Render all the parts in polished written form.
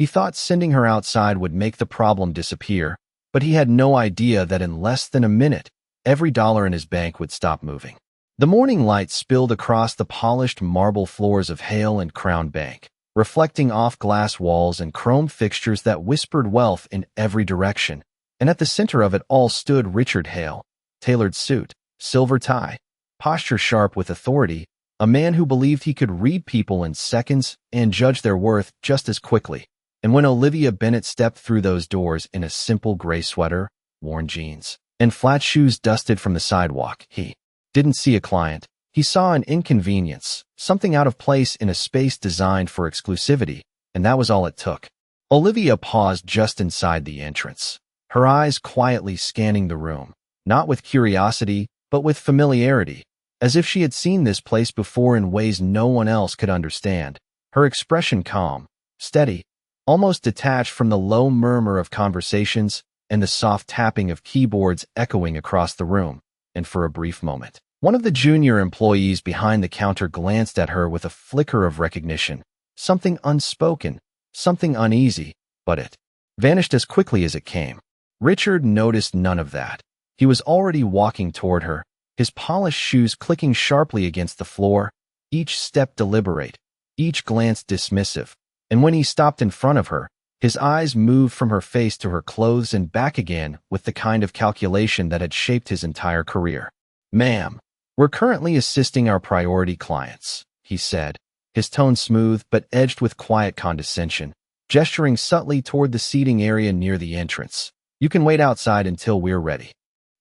He thought sending her outside would make the problem disappear, but he had no idea that in less than a minute, every dollar in his bank would stop moving. The morning light spilled across the polished marble floors of Hale and Crown Bank, reflecting off glass walls and chrome fixtures that whispered wealth in every direction. And at the center of it all stood Richard Hale, tailored suit, silver tie, posture sharp with authority, a man who believed he could read people in seconds and judge their worth just as quickly. And when Olivia Bennett stepped through those doors in a simple gray sweater, worn jeans, and flat shoes dusted from the sidewalk, he didn't see a client. He saw an inconvenience, something out of place in a space designed for exclusivity, and that was all it took. Olivia paused just inside the entrance, her eyes quietly scanning the room, not with curiosity, but with familiarity, as if she had seen this place before in ways no one else could understand. Her expression calm, steady, almost detached from the low murmur of conversations and the soft tapping of keyboards echoing across the room. And for a brief moment, one of the junior employees behind the counter glanced at her with a flicker of recognition, something unspoken, something uneasy, but it vanished as quickly as it came. Richard noticed none of that. He was already walking toward her, his polished shoes clicking sharply against the floor, each step deliberate, each glance dismissive. And when he stopped in front of her, his eyes moved from her face to her clothes and back again with the kind of calculation that had shaped his entire career. "Ma'am, we're currently assisting our priority clients," he said, his tone smooth but edged with quiet condescension, gesturing subtly toward the seating area near the entrance. "You can wait outside until we're ready."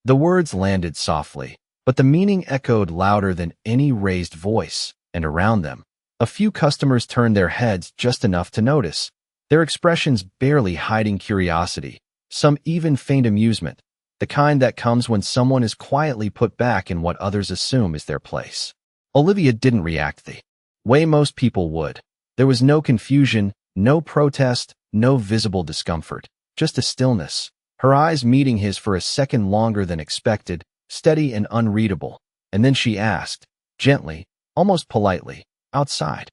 The words landed softly, but the meaning echoed louder than any raised voice, and around them, a few customers turned their heads just enough to notice, their expressions barely hiding curiosity, some even faint amusement, the kind that comes when someone is quietly put back in what others assume is their place. Olivia didn't react the way most people would. There was no confusion, no protest, no visible discomfort, just a stillness, her eyes meeting his for a second longer than expected, steady and unreadable. And then she asked, gently, almost politely, "Outside?"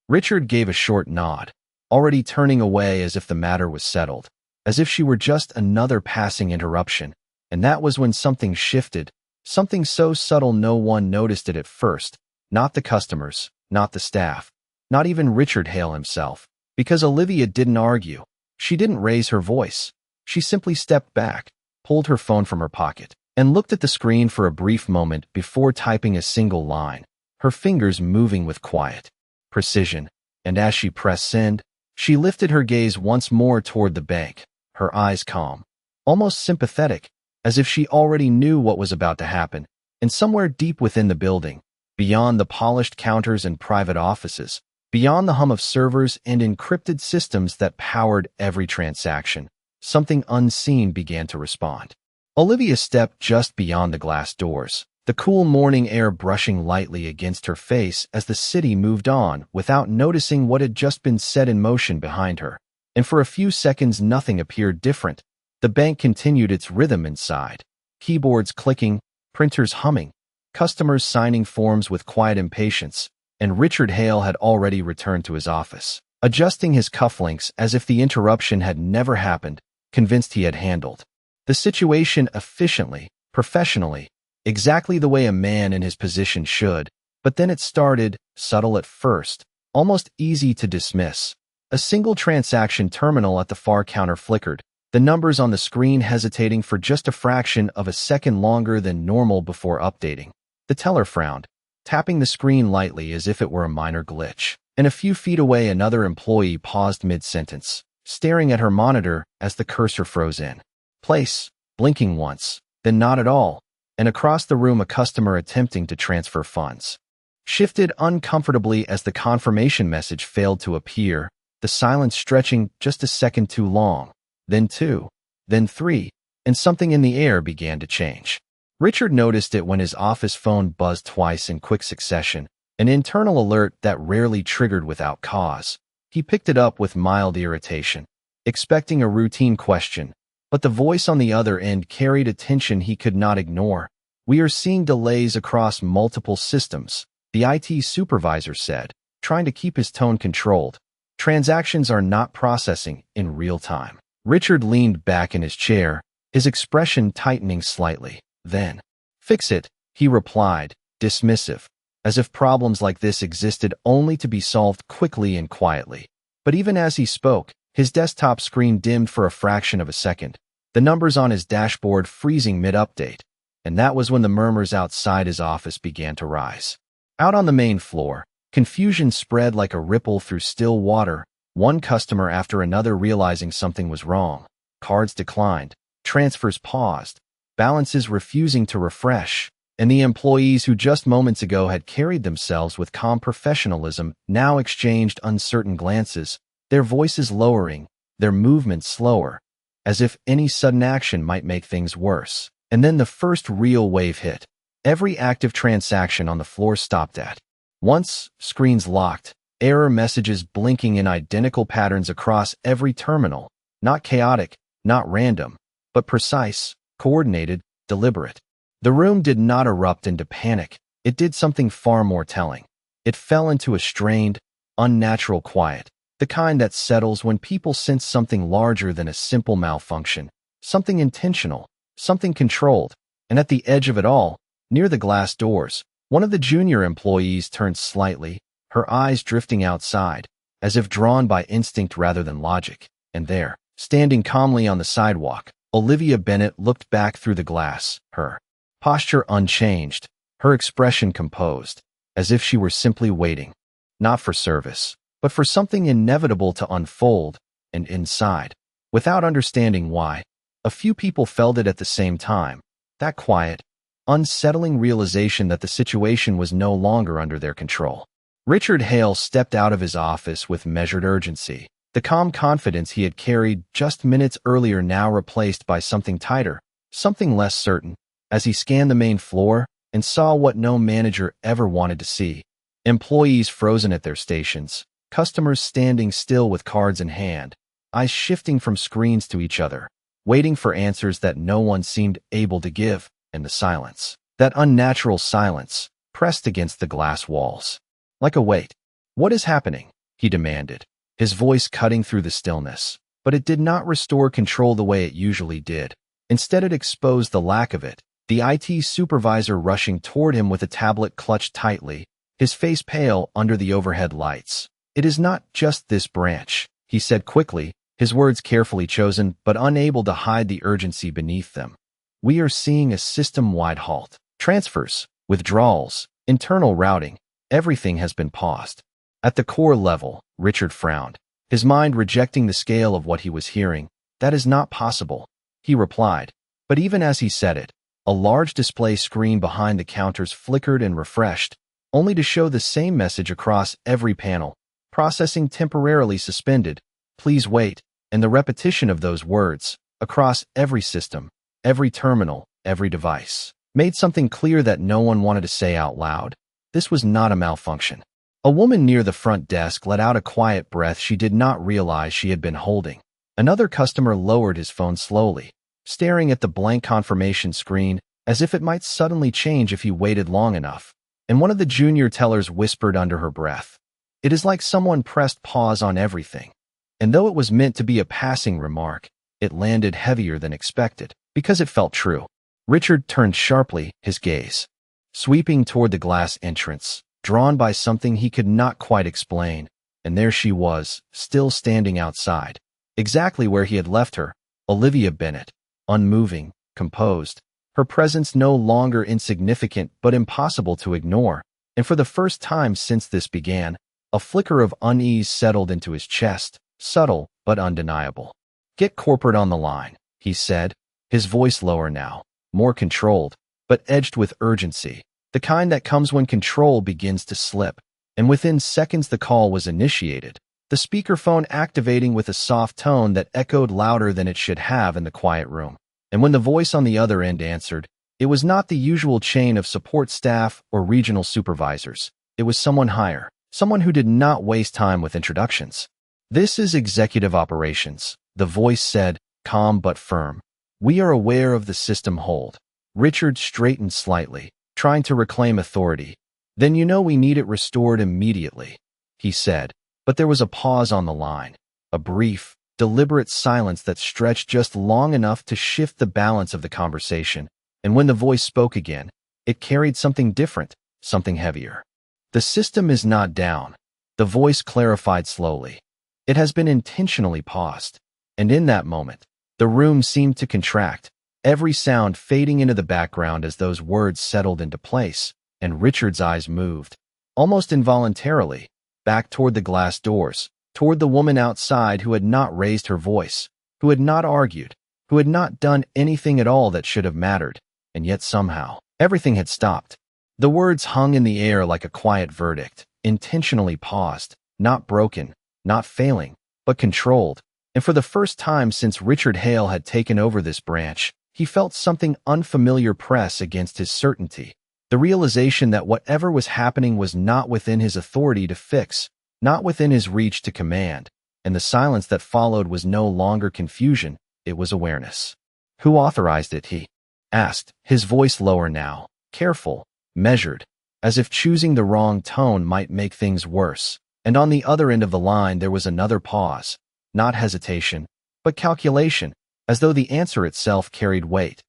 Richard gave a short nod, already turning away as if the matter was settled, as if she were just another passing interruption. And that was when something shifted, something so subtle no one noticed it at first, not the customers, not the staff, not even Richard Hale himself, because Olivia didn't argue. She didn't raise her voice. She simply stepped back, pulled her phone from her pocket, and looked at the screen for a brief moment before typing a single line, her fingers moving with quiet precision. And as she pressed send, she lifted her gaze once more toward the bank, her eyes calm, almost sympathetic, as if she already knew what was about to happen. And somewhere deep within the building, beyond the polished counters and private offices, beyond the hum of servers and encrypted systems that powered every transaction, something unseen began to respond. Olivia stepped just beyond the glass doors, the cool morning air brushing lightly against her face as the city moved on without noticing what had just been set in motion behind her. And for a few seconds nothing appeared different. The bank continued its rhythm inside, keyboards clicking, printers humming, customers signing forms with quiet impatience, and Richard Hale had already returned to his office, adjusting his cufflinks as if the interruption had never happened, convinced he had handled the situation efficiently, professionally, exactly the way a man in his position should. But then it started, subtle at first, almost easy to dismiss. A single transaction terminal at the far counter flickered, the numbers on the screen hesitating for just a fraction of a second longer than normal before updating. The teller frowned, tapping the screen lightly as if it were a minor glitch. And a few feet away another employee paused mid-sentence, staring at her monitor as the cursor froze in place, blinking once, then not at all. And across the room a customer attempting to transfer funds shifted uncomfortably as the confirmation message failed to appear, the silence stretching just a second too long, then two, then three, and something in the air began to change. Richard noticed it when his office phone buzzed twice in quick succession, an internal alert that rarely triggered without cause. He picked it up with mild irritation, expecting a routine question, but the voice on the other end carried a tension he could not ignore. "We are seeing delays across multiple systems," the IT supervisor said, trying to keep his tone controlled. Transactions are not processing in real time. Richard leaned back in his chair, his expression tightening slightly. Then, fix it, he replied, dismissive, as if problems like this existed only to be solved quickly and quietly. But even as he spoke, his desktop screen dimmed for a fraction of a second, the numbers on his dashboard freezing mid-update, and that was when the murmurs outside his office began to rise. Out on the main floor, confusion spread like a ripple through still water, one customer after another realizing something was wrong. Cards declined, transfers paused, balances refusing to refresh, and the employees who just moments ago had carried themselves with calm professionalism now exchanged uncertain glances, their voices lowering, their movements slower, as if any sudden action might make things worse. And then the first real wave hit. Every active transaction on the floor stopped at once, screens locked, error messages blinking in identical patterns across every terminal, not chaotic, not random, but precise, coordinated, deliberate. The room did not erupt into panic. It did something far more telling. It fell into a strained, unnatural quiet, the kind that settles when people sense something larger than a simple malfunction, something intentional, something controlled. And at the edge of it all, near the glass doors, one of the junior employees turned slightly, her eyes drifting outside, as if drawn by instinct rather than logic. And there, standing calmly on the sidewalk, Olivia Bennett looked back through the glass, her posture unchanged, her expression composed, as if she were simply waiting, not for service, but for something inevitable to unfold. And inside, without understanding why, a few people felt it at the same time, that quiet, unsettling realization that the situation was no longer under their control. Richard Hale stepped out of his office with measured urgency, the calm confidence he had carried just minutes earlier now replaced by something tighter, something less certain, as he scanned the main floor and saw what no manager ever wanted to see. Employees frozen at their stations, customers standing still with cards in hand, eyes shifting from screens to each other, waiting for answers that no one seemed able to give, and the silence, that unnatural silence, pressed against the glass walls. Like a weight. "What is happening?" he demanded, his voice cutting through the stillness. But it did not restore control the way it usually did. Instead, it exposed the lack of it, the IT supervisor rushing toward him with a tablet clutched tightly, his face pale under the overhead lights. "It is not just this branch," he said quickly, his words carefully chosen but unable to hide the urgency beneath them. "We are seeing a system-wide halt. Transfers, withdrawals, internal routing, everything has been paused." At the core level, Richard frowned, his mind rejecting the scale of what he was hearing. "That is not possible," he replied. But even as he said it, a large display screen behind the counters flickered and refreshed, only to show the same message across every panel. "Processing temporarily suspended. Please wait." And the repetition of those words, across every system, every terminal, every device, made something clear that no one wanted to say out loud. This was not a malfunction. A woman near the front desk let out a quiet breath she did not realize she had been holding. Another customer lowered his phone slowly, staring at the blank confirmation screen as if it might suddenly change if he waited long enough. And one of the junior tellers whispered under her breath, "It is like someone pressed pause on everything." And though it was meant to be a passing remark, it landed heavier than expected, because it felt true. Richard turned sharply, his gaze sweeping toward the glass entrance, drawn by something he could not quite explain. And there she was, still standing outside, exactly where he had left her, Olivia Bennett, unmoving, composed, her presence no longer insignificant but impossible to ignore. And for the first time since this began, a flicker of unease settled into his chest, subtle but undeniable. "Get corporate on the line," he said, his voice lower now, more controlled, but edged with urgency, the kind that comes when control begins to slip. And within seconds the call was initiated, the speakerphone activating with a soft tone that echoed louder than it should have in the quiet room. And when the voice on the other end answered, it was not the usual chain of support staff or regional supervisors. It was someone higher, someone who did not waste time with introductions. "This is Executive Operations," the voice said, calm but firm. "We are aware of the system hold." Richard straightened slightly, trying to reclaim authority. "Then you know we need it restored immediately," he said, But there was a pause on the line, a brief, deliberate silence that stretched just long enough to shift the balance of the conversation, and when the voice spoke again, it carried something different, something heavier. "The system is not down," the voice clarified slowly. "It has been intentionally paused." And in that moment, the room seemed to contract, every sound fading into the background as those words settled into place, and Richard's eyes moved, almost involuntarily, back toward the glass doors, toward the woman outside who had not raised her voice, who had not argued, who had not done anything at all that should have mattered, and yet somehow, everything had stopped. The words hung in the air like a quiet verdict, intentionally paused, not broken, not failing, but controlled. And for the first time since Richard Hale had taken over this branch, he felt something unfamiliar press against his certainty. The realization that whatever was happening was not within his authority to fix, not within his reach to command, and the silence that followed was no longer confusion, it was awareness. "Who authorized it?" he asked, his voice lower now, careful, measured, as if choosing the wrong tone might make things worse. And on the other end of the line there was another pause, not hesitation, but calculation, as though the answer itself carried weight.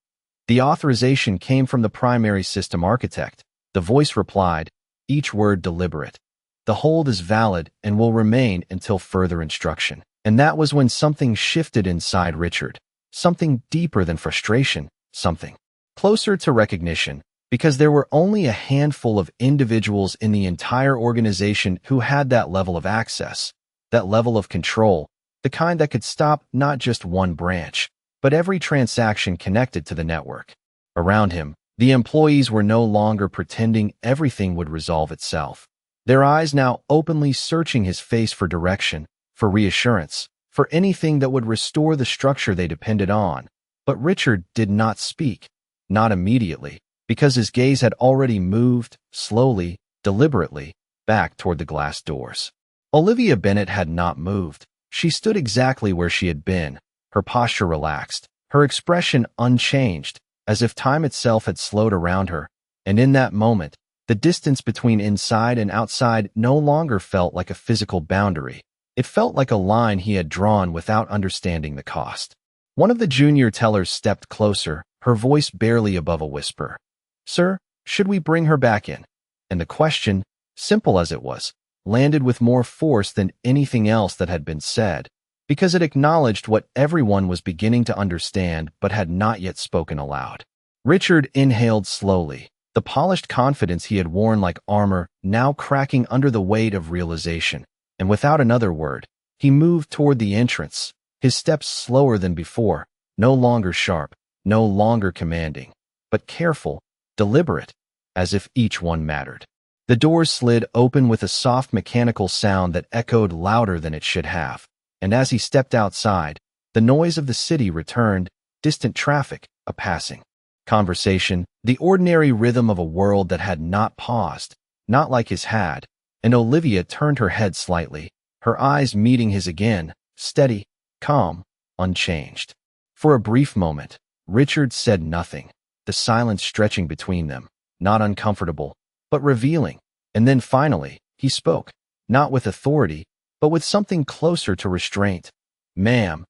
"The authorization came from the primary system architect," the voice replied, each word deliberate. "The hold is valid and will remain until further instruction." And that was when something shifted inside Richard, something deeper than frustration, something closer to recognition, because there were only a handful of individuals in the entire organization who had that level of access, that level of control, the kind that could stop not just one branch, but every transaction connected to the network. Around him, the employees were no longer pretending everything would resolve itself. Their eyes now openly searching his face for direction, for reassurance, for anything that would restore the structure they depended on. But Richard did not speak, not immediately, because his gaze had already moved, slowly, deliberately, back toward the glass doors. Olivia Bennett had not moved. She stood exactly where she had been, her posture relaxed, her expression unchanged, as if time itself had slowed around her, and in that moment, the distance between inside and outside no longer felt like a physical boundary. It felt like a line he had drawn without understanding the cost. One of the junior tellers stepped closer, her voice barely above a whisper. "Sir, should we bring her back in?" And the question, simple as it was, landed with more force than anything else that had been said, because it acknowledged what everyone was beginning to understand but had not yet spoken aloud. Richard inhaled slowly, the polished confidence he had worn like armor now cracking under the weight of realization, and without another word, he moved toward the entrance, his steps slower than before, no longer sharp, no longer commanding, but careful, deliberate, as if each one mattered. The doors slid open with a soft mechanical sound that echoed louder than it should have, and as he stepped outside, the noise of the city returned, distant traffic, a passing conversation, the ordinary rhythm of a world that had not paused, not like his had, and Olivia turned her head slightly, her eyes meeting his again, steady, calm, unchanged. For a brief moment, Richard said nothing, the silence stretching between them, not uncomfortable, but revealing, and then finally, he spoke, not with authority, but with something closer to restraint. "Ma'am,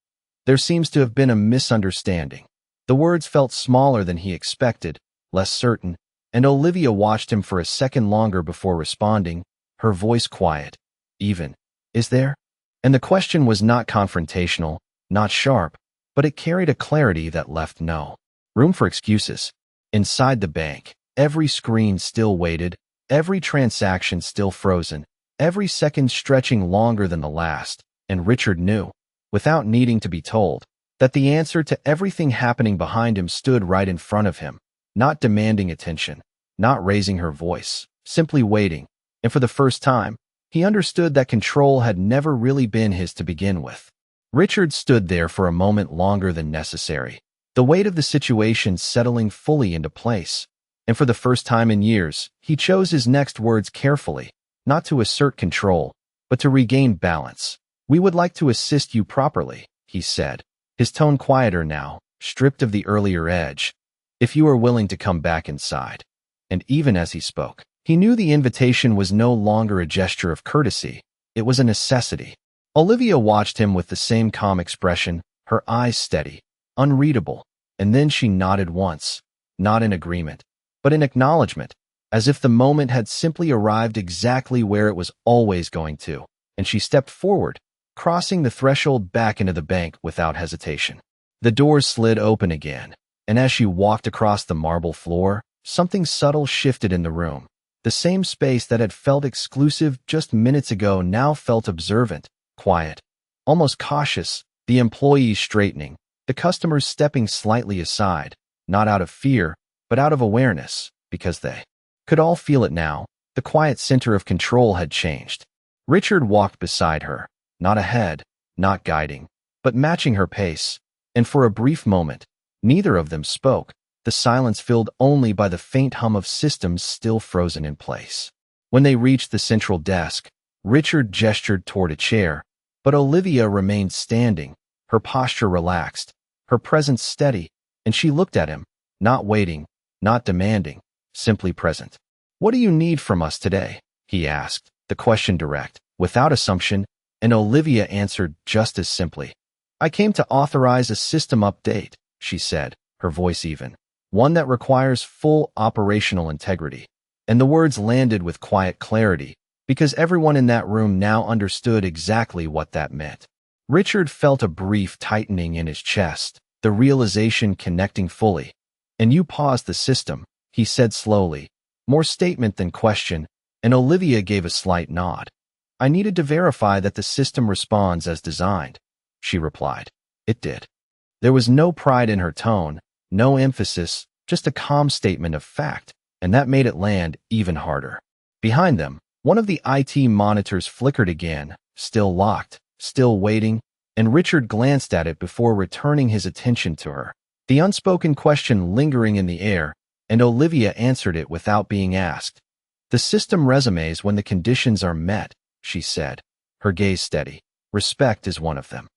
there seems to have been a misunderstanding." The words felt smaller than he expected, less certain, and Olivia watched him for a second longer before responding, her voice quiet. "Even, is there?" And the question was not confrontational, not sharp, but it carried a clarity that left no room for excuses. Inside the bank, every screen still waited, every transaction still frozen, every second stretching longer than the last, and Richard knew, without needing to be told, that the answer to everything happening behind him stood right in front of him, not demanding attention, not raising her voice, simply waiting, and for the first time, he understood that control had never really been his to begin with. Richard stood there for a moment longer than necessary, the weight of the situation settling fully into place, and for the first time in years, he chose his next words carefully, not to assert control, but to regain balance. "We would like to assist you properly," he said, his tone quieter now, stripped of the earlier edge, "if you are willing to come back inside." And even as he spoke, he knew the invitation was no longer a gesture of courtesy, It was a necessity. Olivia watched him with the same calm expression, her eyes steady, unreadable, and then she nodded once, not in agreement, but in acknowledgement, as if the moment had simply arrived exactly where it was always going to, and she stepped forward, crossing the threshold back into the bank without hesitation. The doors slid open again, and as she walked across the marble floor, something subtle shifted in the room. The same space that had felt exclusive just minutes ago now felt observant, quiet, almost cautious, the employees straightening, the customers stepping slightly aside, not out of fear, but out of awareness, because they could all feel it now. The quiet center of control had changed. Richard walked beside her, not ahead, not guiding, but matching her pace, and for a brief moment, neither of them spoke, the silence filled only by the faint hum of systems still frozen in place. When they reached the central desk, Richard gestured toward a chair, but Olivia remained standing, her posture relaxed, her presence steady, and she looked at him, not waiting, not demanding, simply present. "What do you need from us today?" he asked, the question direct, without assumption, and Olivia answered just as simply. "I came to authorize a system update," she said, her voice even, "one that requires full operational integrity." And the words landed with quiet clarity, because everyone in that room now understood exactly what that meant. Richard felt a brief tightening in his chest, the realization connecting fully. "And you paused the system," he said slowly, more statement than question, and Olivia gave a slight nod. "I needed to verify that the system responds as designed," she replied. It did. There was no pride in her tone, no emphasis, just a calm statement of fact, and that made it land even harder. Behind them, one of the IT monitors flickered again, still locked, still waiting, and Richard glanced at it before returning his attention to her. The unspoken question lingering in the air, and Olivia answered it without being asked. "The system resumes when the conditions are met," she said, her gaze steady. "Respect is one of them."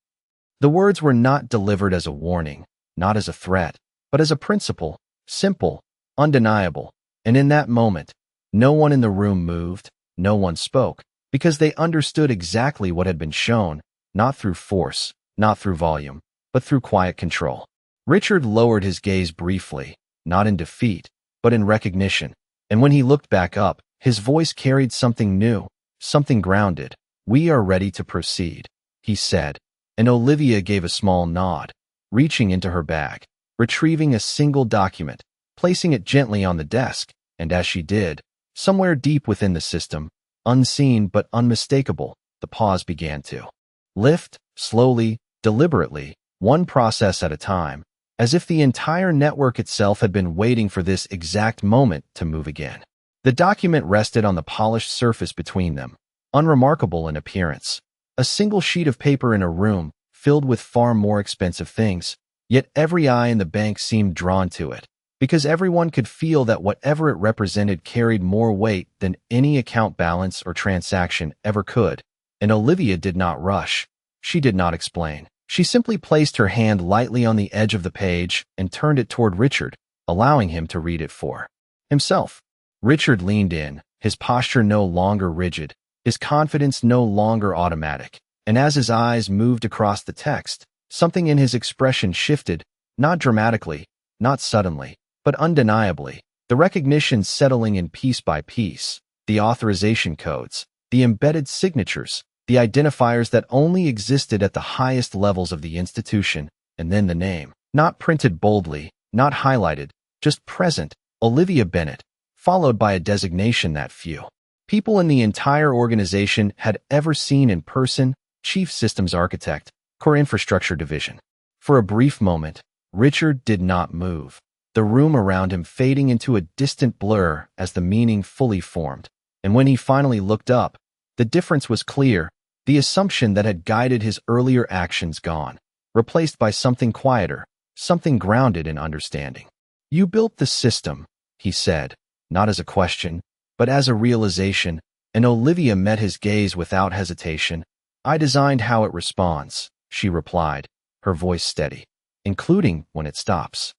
The words were not delivered as a warning, not as a threat, but as a principle, simple, undeniable, and in that moment, no one in the room moved, no one spoke, because they understood exactly what had been shown, not through force, not through volume, but through quiet control. Richard lowered his gaze briefly, not in defeat, but in recognition, and when he looked back up, his voice carried something new, something grounded. "We are ready to proceed," he said, and Olivia gave a small nod, reaching into her bag, retrieving a single document, placing it gently on the desk, and as she did, somewhere deep within the system, unseen but unmistakable, the pause began to lift, slowly, deliberately, one process at a time, as if the entire network itself had been waiting for this exact moment to move again. The document rested on the polished surface between them, unremarkable in appearance. A single sheet of paper in a room, filled with far more expensive things, yet every eye in the bank seemed drawn to it, because everyone could feel that whatever it represented carried more weight than any account balance or transaction ever could. And Olivia did not rush. She did not explain. She simply placed her hand lightly on the edge of the page and turned it toward Richard, allowing him to read it for himself. Richard leaned in, his posture no longer rigid, his confidence no longer automatic, and as his eyes moved across the text, something in his expression shifted, not dramatically, not suddenly, but undeniably, the recognition settling in piece by piece, the authorization codes, the embedded signatures, the identifiers that only existed at the highest levels of the institution, and then the name, not printed boldly, not highlighted, just present, Olivia Bennett, followed by a designation that few people in the entire organization had ever seen in person: Chief Systems Architect, Core Infrastructure Division. For a brief moment, Richard did not move, the room around him fading into a distant blur as the meaning fully formed. And when he finally looked up, the difference was clear, the assumption that had guided his earlier actions gone, replaced by something quieter, something grounded in understanding. "You built the system," he said, not as a question, but as a realization, and Olivia met his gaze without hesitation. "I designed how it responds," she replied, her voice steady, "including when it stops."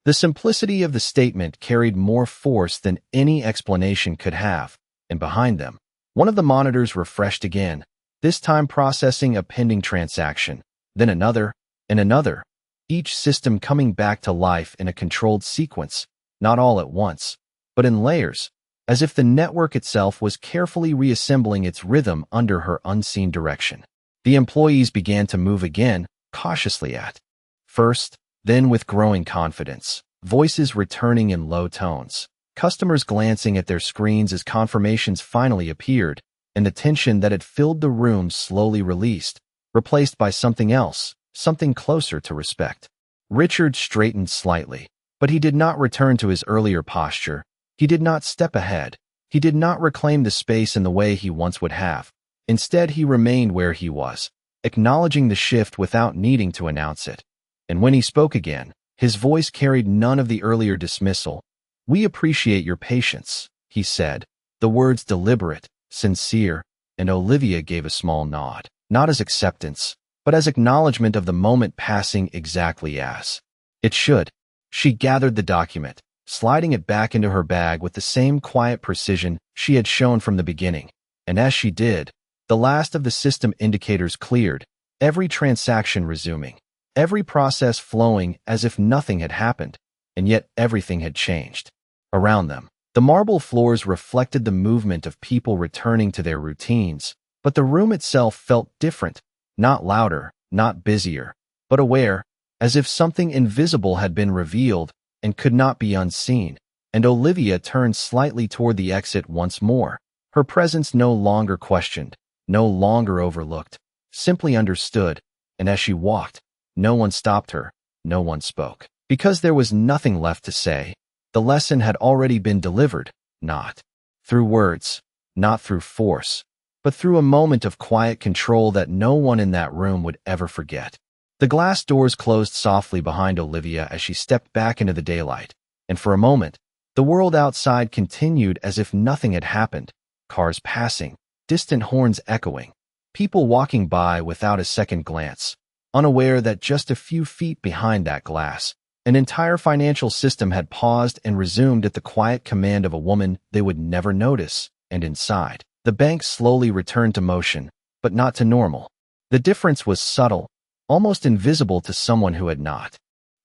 The simplicity of the statement carried more force than any explanation could have, and behind them, one of the monitors refreshed again, this time processing a pending transaction, then another, and another, each system coming back to life in a controlled sequence, not all at once, but in layers, as if the network itself was carefully reassembling its rhythm under her unseen direction. The employees began to move again, cautiously at first, then with growing confidence, voices returning in low tones, customers glancing at their screens as confirmations finally appeared, and the tension that had filled the room slowly released, replaced by something else, something closer to respect. Richard straightened slightly, but he did not return to his earlier posture. He did not step ahead. He did not reclaim the space in the way he once would have. Instead, he remained where he was, acknowledging the shift without needing to announce it. And when he spoke again, his voice carried none of the earlier dismissal. "We appreciate your patience," he said, the words deliberate, sincere, and Olivia gave a small nod, not as acceptance, but as acknowledgement of the moment passing exactly as it should. She gathered the document, sliding it back into her bag with the same quiet precision she had shown from the beginning, and as she did, the last of the system indicators cleared, every transaction resuming, every process flowing as if nothing had happened, and yet everything had changed. Around them, the marble floors reflected the movement of people returning to their routines, but the room itself felt different, not louder, not busier, but aware, as if something invisible had been revealed and could not be unseen. And Olivia turned slightly toward the exit once more, her presence no longer questioned, no longer overlooked, simply understood, and as she walked, no one stopped her, no one spoke. Because there was nothing left to say, the lesson had already been delivered, not through words, not through force, but through a moment of quiet control that no one in that room would ever forget. The glass doors closed softly behind Olivia as she stepped back into the daylight, and for a moment, the world outside continued as if nothing had happened, cars passing, distant horns echoing, people walking by without a second glance, unaware that just a few feet behind that glass, an entire financial system had paused and resumed at the quiet command of a woman they would never notice, and inside, the bank slowly returned to motion, but not to normal. The difference was subtle, almost invisible to someone who had not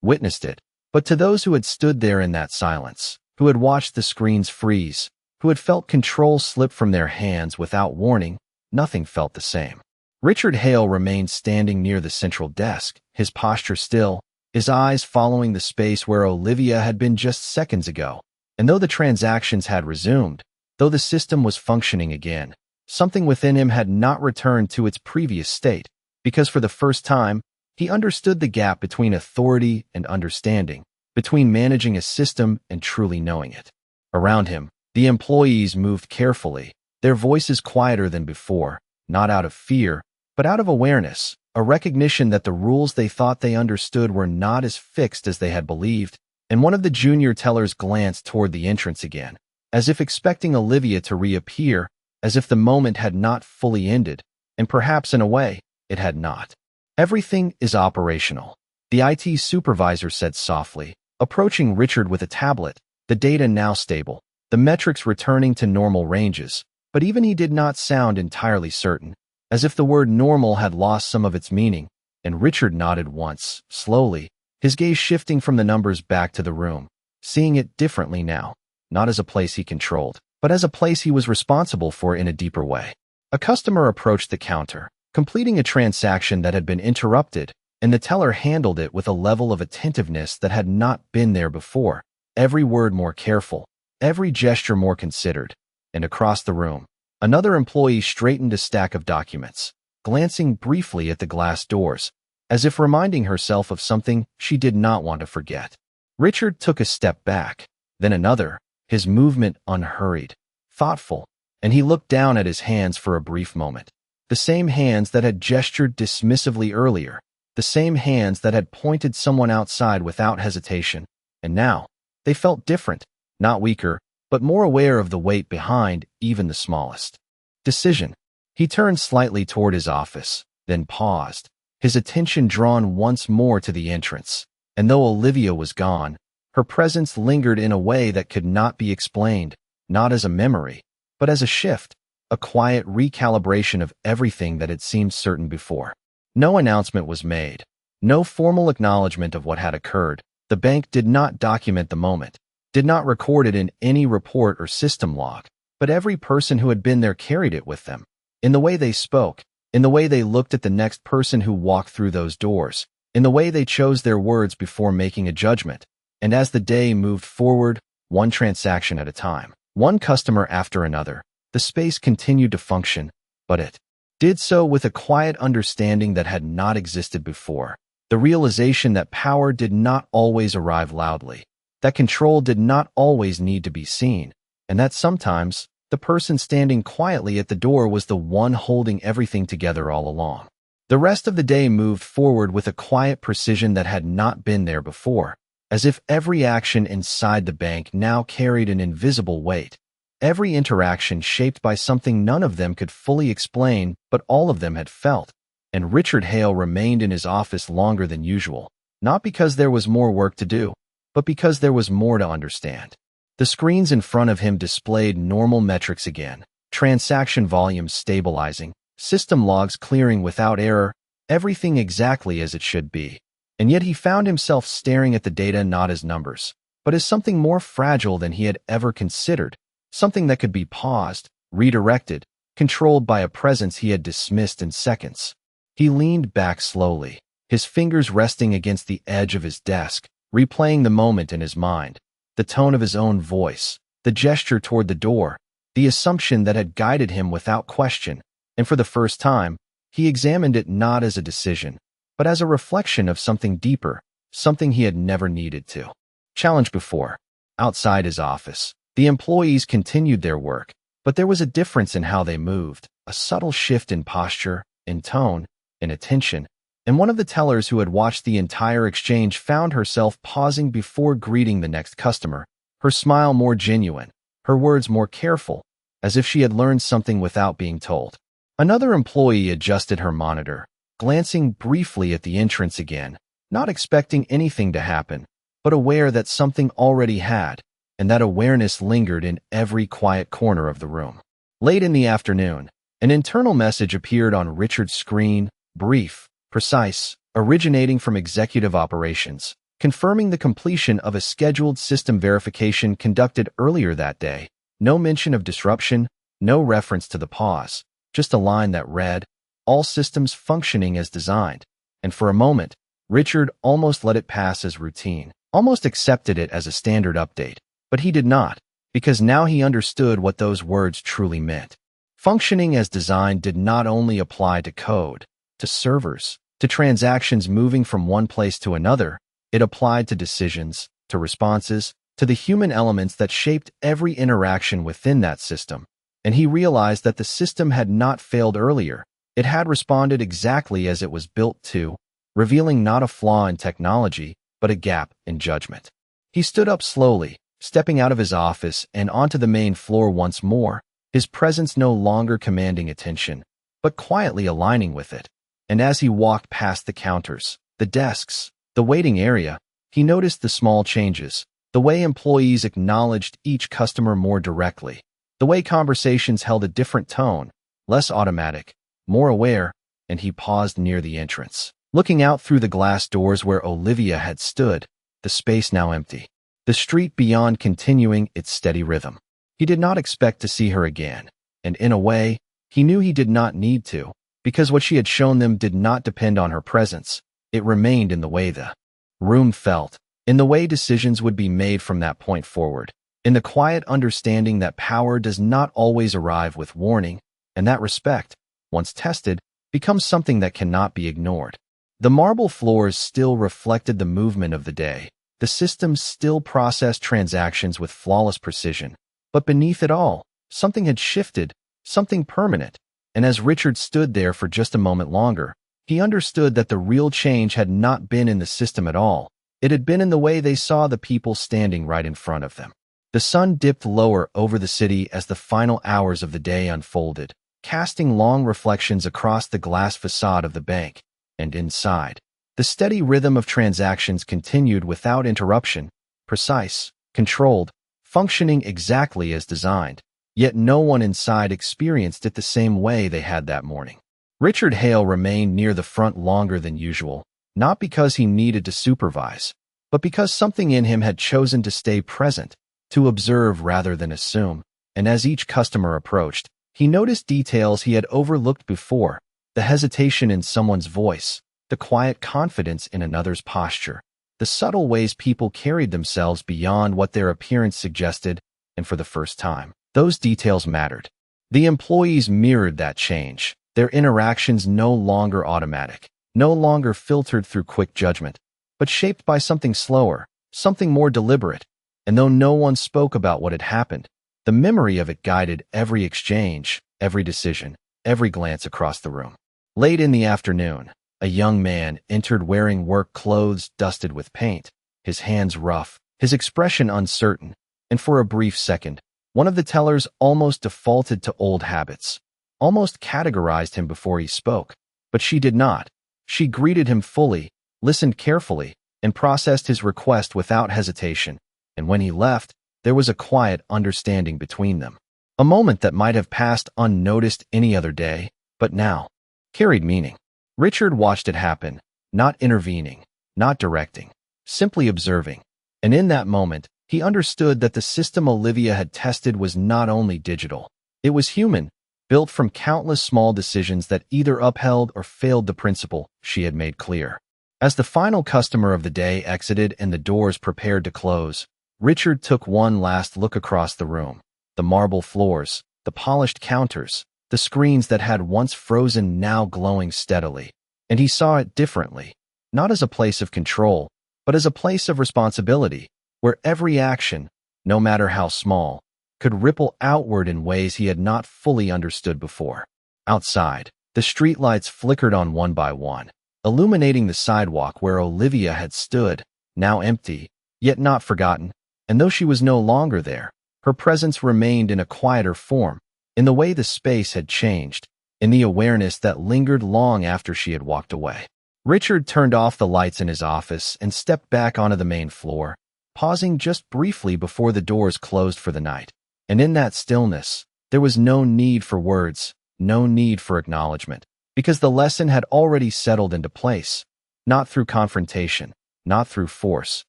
witnessed it, but to those who had stood there in that silence, who had watched the screens freeze, who had felt control slip from their hands without warning, nothing felt the same. Richard Hale remained standing near the central desk, his posture still, his eyes following the space where Olivia had been just seconds ago. And though the transactions had resumed, though the system was functioning again, something within him had not returned to its previous state, because for the first time, he understood the gap between authority and understanding, between managing a system and truly knowing it. Around him, the employees moved carefully, their voices quieter than before, not out of fear, but out of awareness, a recognition that the rules they thought they understood were not as fixed as they had believed, and one of the junior tellers glanced toward the entrance again, as if expecting Olivia to reappear, as if the moment had not fully ended, and perhaps in a way, it had not. "Everything is operational," the IT supervisor said softly, approaching Richard with a tablet, the data now stable, the metrics returning to normal ranges, but even he did not sound entirely certain, as if the word normal had lost some of its meaning, and Richard nodded once, slowly, his gaze shifting from the numbers back to the room, seeing it differently now, not as a place he controlled, but as a place he was responsible for in a deeper way. A customer approached the counter, completing a transaction that had been interrupted, and the teller handled it with a level of attentiveness that had not been there before, every word more careful, every gesture more considered. And across the room, another employee straightened a stack of documents, glancing briefly at the glass doors, as if reminding herself of something she did not want to forget. Richard took a step back, then another, his movement unhurried, thoughtful, and he looked down at his hands for a brief moment. The same hands that had gestured dismissively earlier, the same hands that had pointed someone outside without hesitation, and now, they felt different, not weaker, but more aware of the weight behind even the smallest decision. He turned slightly toward his office, then paused, his attention drawn once more to the entrance, and though Olivia was gone, her presence lingered in a way that could not be explained, not as a memory, but as a shift, a quiet recalibration of everything that had seemed certain before. No announcement was made. No formal acknowledgement of what had occurred. The bank did not document the moment, did not record it in any report or system log, but every person who had been there carried it with them. In the way they spoke, in the way they looked at the next person who walked through those doors, in the way they chose their words before making a judgment. And as the day moved forward, one transaction at a time, one customer after another, the space continued to function, but it did so with a quiet understanding that had not existed before. The realization that power did not always arrive loudly, that control did not always need to be seen, and that sometimes the person standing quietly at the door was the one holding everything together all along. The rest of the day moved forward with a quiet precision that had not been there before, as if every action inside the bank now carried an invisible weight. Every interaction shaped by something none of them could fully explain, but all of them had felt. And Richard Hale remained in his office longer than usual, not because there was more work to do, but because there was more to understand. The screens in front of him displayed normal metrics again, transaction volumes stabilizing, system logs clearing without error, everything exactly as it should be. And yet he found himself staring at the data not as numbers, but as something more fragile than he had ever considered, something that could be paused, redirected, controlled by a presence he had dismissed in seconds. He leaned back slowly, his fingers resting against the edge of his desk, replaying the moment in his mind, the tone of his own voice, the gesture toward the door, the assumption that had guided him without question, and for the first time, he examined it not as a decision, but as a reflection of something deeper, something he had never needed to challenge before. Outside his office, the employees continued their work, but there was a difference in how they moved, a subtle shift in posture, in tone, in attention, and one of the tellers who had watched the entire exchange found herself pausing before greeting the next customer, her smile more genuine, her words more careful, as if she had learned something without being told. Another employee adjusted her monitor, glancing briefly at the entrance again, not expecting anything to happen, but aware that something already had, and that awareness lingered in every quiet corner of the room. Late in the afternoon, an internal message appeared on Richard's screen, brief, precise, originating from executive operations, confirming the completion of a scheduled system verification conducted earlier that day. No mention of disruption, no reference to the pause, just a line that read, "All systems functioning as designed." And for a moment, Richard almost let it pass as routine, almost accepted it as a standard update. But he did not, because now he understood what those words truly meant. Functioning as designed did not only apply to code, to servers, to transactions moving from one place to another. It applied to decisions, to responses, to the human elements that shaped every interaction within that system. And he realized that the system had not failed earlier. It had responded exactly as it was built to, revealing not a flaw in technology, but a gap in judgment. He stood up slowly, stepping out of his office and onto the main floor once more, his presence no longer commanding attention, but quietly aligning with it. And as he walked past the counters, the desks, the waiting area, he noticed the small changes, the way employees acknowledged each customer more directly, the way conversations held a different tone, less automatic, more aware, and he paused near the entrance, looking out through the glass doors where Olivia had stood, the space now empty, the street beyond continuing its steady rhythm. He did not expect to see her again, and in a way, he knew he did not need to, because what she had shown them did not depend on her presence. It remained in the way the room felt, in the way decisions would be made from that point forward, in the quiet understanding that power does not always arrive with warning, and that respect, once tested, becomes something that cannot be ignored. The marble floors still reflected the movement of the day. The system still processed transactions with flawless precision. But beneath it all, something had shifted, something permanent. And as Richard stood there for just a moment longer, he understood that the real change had not been in the system at all. It had been in the way they saw the people standing right in front of them. The sun dipped lower over the city as the final hours of the day unfolded, casting long reflections across the glass facade of the bank. And inside, the steady rhythm of transactions continued without interruption, precise, controlled, functioning exactly as designed. yet no one inside experienced it the same way they had that morning. Richard Hale remained near the front longer than usual, not because he needed to supervise, but because something in him had chosen to stay present, to observe rather than assume. And as each customer approached, he noticed details he had overlooked before: the hesitation in someone's voice, the quiet confidence in another's posture, the subtle ways people carried themselves beyond what their appearance suggested. And for the first time, those details mattered. The employees mirrored that change, their interactions no longer automatic, no longer filtered through quick judgment, but shaped by something slower, something more deliberate. And though no one spoke about what had happened, the memory of it guided every exchange, every decision, every glance across the room. Late in the afternoon, a young man entered wearing work clothes dusted with paint, his hands rough, his expression uncertain, and for a brief second, one of the tellers almost defaulted to old habits, almost categorized him before he spoke. But she did not. She greeted him fully, listened carefully, and processed his request without hesitation. And when he left, there was a quiet understanding between them. A moment that might have passed unnoticed any other day, but now carried meaning. Richard watched it happen, not intervening, not directing, simply observing. And in that moment, he understood that the system Olivia had tested was not only digital. It was human, built from countless small decisions that either upheld or failed the principle she had made clear. As the final customer of the day exited and the doors prepared to close, Richard took one last look across the room: the marble floors, the polished counters, the screens that had once frozen now glowing steadily. And he saw it differently, not as a place of control, but as a place of responsibility, where every action, no matter how small, could ripple outward in ways he had not fully understood before. Outside, the streetlights flickered on one by one, illuminating the sidewalk where Olivia had stood, now empty, yet not forgotten. And though she was no longer there, her presence remained in a quieter form, in the way the space had changed, in the awareness that lingered long after she had walked away. Richard turned off the lights in his office and stepped back onto the main floor, pausing just briefly before the doors closed for the night. And in that stillness, there was no need for words, no need for acknowledgement, because the lesson had already settled into place, not through confrontation, not through force,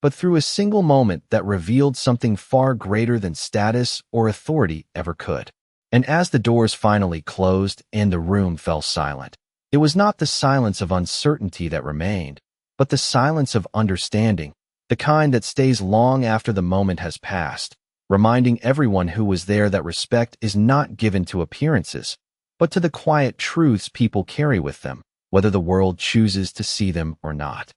but through a single moment that revealed something far greater than status or authority ever could. And as the doors finally closed and the room fell silent, it was not the silence of uncertainty that remained, but the silence of understanding, the kind that stays long after the moment has passed, reminding everyone who was there that respect is not given to appearances, but to the quiet truths people carry with them, whether the world chooses to see them or not.